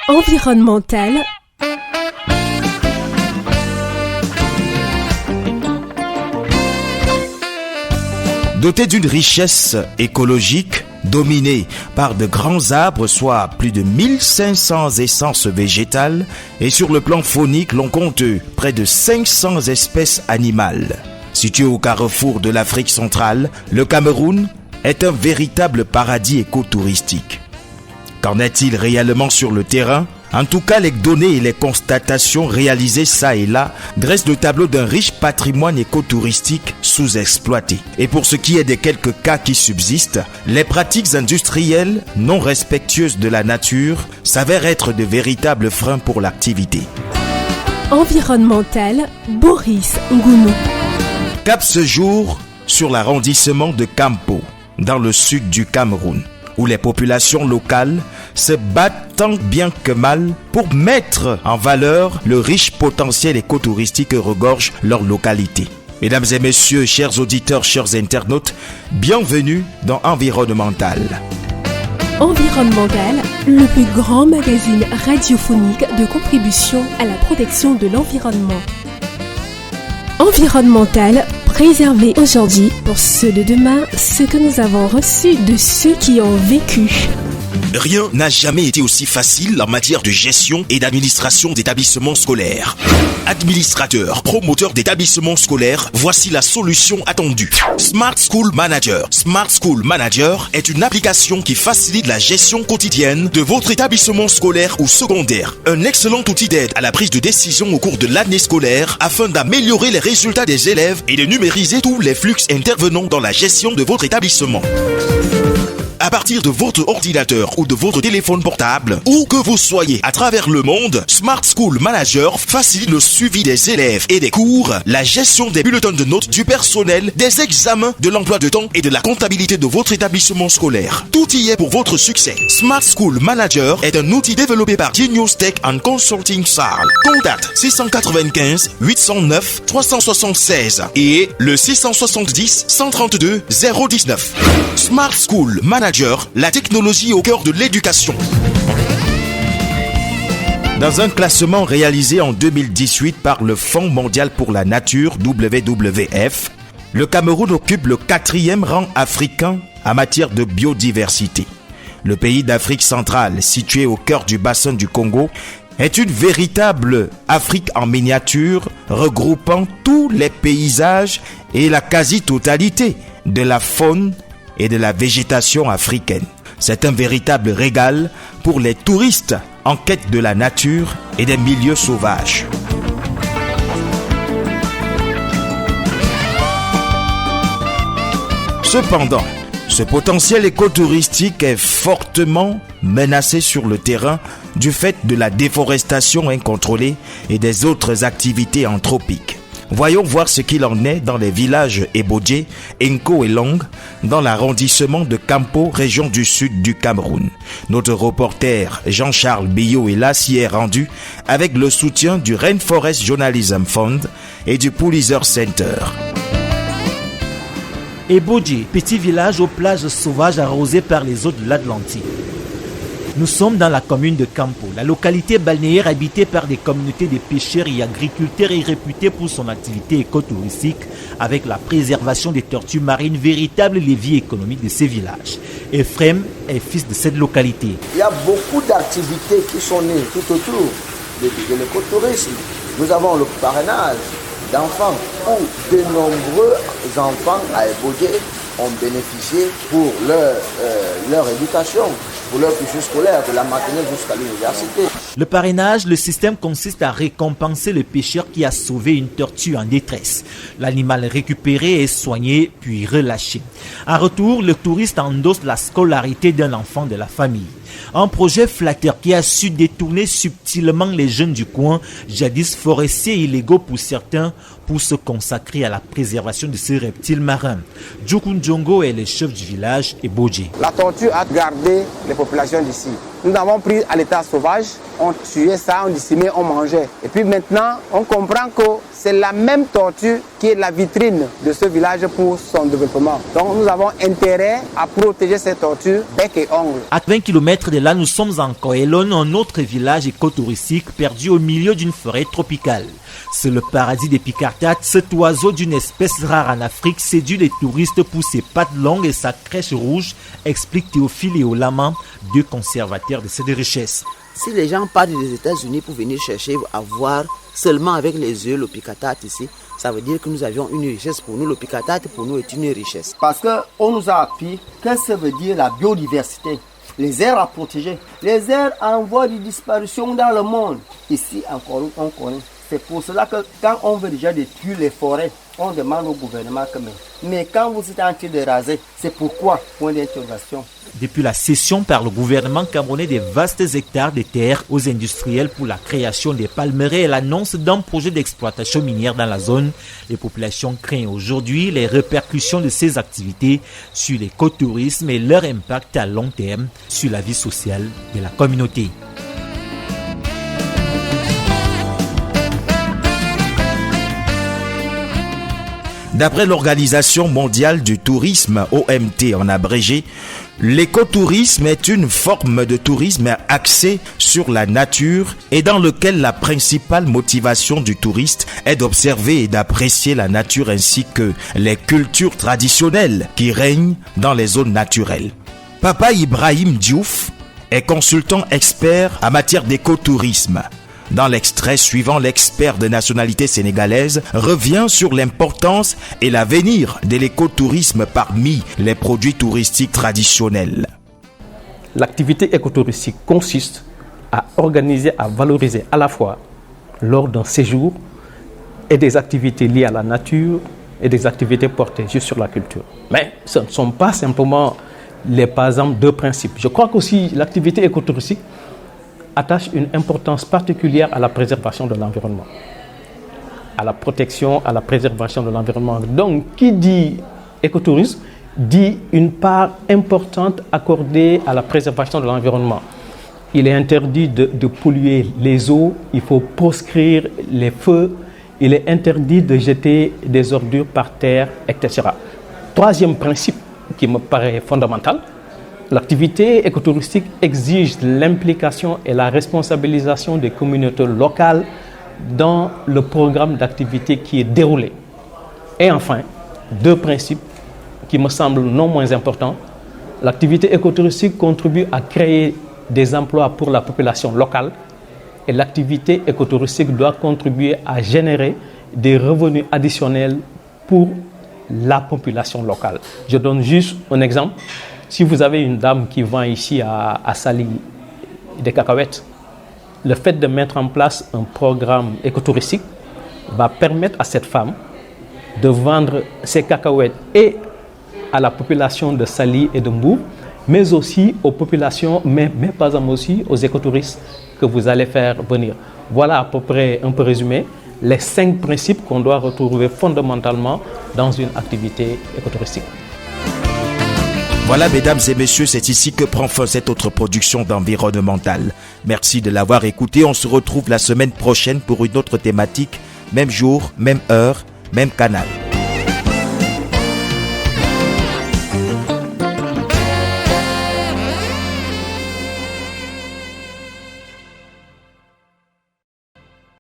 environnementale. Doté d'une richesse écologique, dominée par de grands arbres, soit plus de 1500 essences végétales, et sur le plan faunique, l'on compte près de 500 espèces animales. Situé au carrefour de l'Afrique centrale, le Cameroun est un véritable paradis écotouristique. Qu'en est-il réellement sur le terrain ? En tout cas, les données et les constatations réalisées ça et là dressent le tableau d'un riche patrimoine écotouristique sous-exploité. Et pour ce qui est des quelques cas qui subsistent, les pratiques industrielles non respectueuses de la nature s'avèrent être de véritables freins pour l'activité. Environnementale, Boris Ngounou. Cap ce jour sur l'arrondissement de Kampo, dans le sud du Cameroun, où les populations locales se battent tant bien que mal pour mettre en valeur le riche potentiel écotouristique que regorge leur localité. Mesdames et messieurs, chers auditeurs, chers internautes, bienvenue dans Environnemental. Environnemental, le plus grand magazine radiophonique de contribution à la protection de l'environnement. Environnemental, préserver aujourd'hui pour ceux de demain ce que nous avons reçu de ceux qui ont vécu. Rien n'a jamais été aussi facile en matière de gestion et d'administration d'établissements scolaires. Administrateurs, promoteurs d'établissements scolaires, voici la solution attendue. Smart School Manager. Smart School Manager est une application qui facilite la gestion quotidienne de votre établissement scolaire ou secondaire. Un excellent outil d'aide à la prise de décision au cours de l'année scolaire afin d'améliorer les résultats des élèves et de numériser tous les flux intervenant dans la gestion de votre établissement. À partir de votre ordinateur ou de votre téléphone portable, où que vous soyez à travers le monde, Smart School Manager facilite le suivi des élèves et des cours, la gestion des bulletins de notes, du personnel, des examens, de l'emploi de temps et de la comptabilité de votre établissement scolaire. Tout y est pour votre succès. Smart School Manager est un outil développé par Genius Tech and Consulting SAL. Contact 695 809 376 et le 670 132 019. Smart School Manager, la technologie au cœur de l'éducation. Dans un classement réalisé en 2018 par le Fonds mondial pour la nature, WWF, le Cameroun occupe le 4e rang africain en matière de biodiversité. Le pays d'Afrique centrale, situé au cœur du bassin du Congo, est une véritable Afrique en miniature, regroupant tous les paysages et la quasi-totalité de la faune et de la végétation africaine. C'est un véritable régal pour les touristes en quête de la nature et des milieux sauvages. Cependant, ce potentiel écotouristique est fortement menacé sur le terrain du fait de la déforestation incontrôlée et des autres activités anthropiques. Voyons voir ce qu'il en est dans les villages Ebodje, Enko et Long, dans l'arrondissement de Kampo, région du sud du Cameroun. Notre reporter Jean-Charles Billot est là, s'y est rendu avec le soutien du Rainforest Journalism Fund et du Pulitzer Center. Ebodje, petit village aux plages sauvages arrosées par les eaux de l'Atlantique. Nous sommes dans la commune de Kampo, la localité balnéaire habitée par des communautés de pêcheurs et agriculteurs et réputée pour son activité écotouristique avec la préservation des tortues marines, véritable levier économique de ces villages. Ephraim est fils de cette localité. Il y a beaucoup d'activités qui sont nées tout autour de l'écotourisme. Nous avons le parrainage d'enfants où de nombreux enfants à Ebodje ont bénéficié pour leur éducation, pour leur cursus scolaire, de la maternelle jusqu'à l'université. Le parrainage, le système consiste à récompenser le pêcheur qui a sauvé une tortue en détresse. L'animal récupéré est soigné puis relâché. En retour, le touriste endosse la scolarité d'un enfant de la famille. Un projet flatteur qui a su détourner subtilement les jeunes du coin, jadis forestiers illégaux pour certains, pour se consacrer à la préservation de ces reptiles marins. Djoukun Djongo est le chef du village Ebodje. La tortue a gardé les populations d'ici. nous avons pris à l'état sauvage, on tuait ça, on dissimulait, on mangeait. Et puis maintenant, on comprend que c'est la même tortue qui est la vitrine de ce village pour son développement. Donc nous avons intérêt à protéger ces tortues bec et ongle. À 20 km de là, nous sommes en Coelon, un autre village écotouristique perdu au milieu d'une forêt tropicale. C'est le paradis des Picartates. Cet oiseau d'une espèce rare en Afrique séduit les touristes pour ses pattes longues et sa crèche rouge, explique Théophile et Olama, deux conservateurs de cette richesse. Si les gens partent des États-Unis pour venir chercher à voir seulement avec les yeux le picatate ici, ça veut dire que nous avions une richesse pour nous. Le picatate pour nous est une richesse. Parce qu'on nous a appris que ça veut dire la biodiversité. Les aires à protéger. Les aires en voie de disparition dans le monde. Ici encore, on connaît. C'est pour cela que quand on veut déjà détruire les forêts, on demande au gouvernement quand même. Mais quand vous êtes en train de raser, c'est pourquoi? Point d'interrogation. Depuis la cession par le gouvernement camerounais des vastes hectares de terres aux industriels pour la création des palmeraies et l'annonce d'un projet d'exploitation minière dans la zone, les populations craignent aujourd'hui les répercussions de ces activités sur l'écotourisme et leur impact à long terme sur la vie sociale de la communauté. D'après l'Organisation mondiale du tourisme, OMT en abrégé, l'écotourisme est une forme de tourisme axée sur la nature et dans lequel la principale motivation du touriste est d'observer et d'apprécier la nature ainsi que les cultures traditionnelles qui règnent dans les zones naturelles. Papa Ibrahim Diouf est consultant expert en matière d'écotourisme. Dans l'extrait suivant, l'expert de nationalité sénégalaise revient sur l'importance et l'avenir de l'écotourisme parmi les produits touristiques traditionnels. L'activité écotouristique consiste à organiser, à valoriser à la fois lors d'un séjour et des activités liées à la nature et des activités portées juste sur la culture. Mais ce ne sont pas simplement par exemple deux principes. Je crois qu'aussi l'activité écotouristique attache une importance particulière à la préservation de l'environnement, à la protection, à la préservation de l'environnement. Donc, qui dit écotourisme dit une part importante accordée à la préservation de l'environnement. Il est interdit de polluer les eaux, il faut proscrire les feux, il est interdit de jeter des ordures par terre, etc. Troisième principe qui me paraît fondamental, l'activité écotouristique exige l'implication et la responsabilisation des communautés locales dans le programme d'activité qui est déroulé. Et enfin, deux principes qui me semblent non moins importants. L'activité écotouristique contribue à créer des emplois pour la population locale et l'activité écotouristique doit contribuer à générer des revenus additionnels pour la population locale. Je donne juste un exemple. Si vous avez une dame qui vend ici à Saly des cacahuètes, le fait de mettre en place un programme écotouristique va permettre à cette femme de vendre ses cacahuètes et à la population de Saly et de Mbour, mais aussi aux populations, mais pas seulement aussi aux écotouristes que vous allez faire venir. Voilà à peu près un peu résumé les 5 principes qu'on doit retrouver fondamentalement dans une activité écotouristique. Voilà, mesdames et messieurs, c'est ici que prend fin cette autre production d'Environnemental. Merci de l'avoir écouté. On se retrouve la semaine prochaine pour une autre thématique. Même jour, même heure, même canal.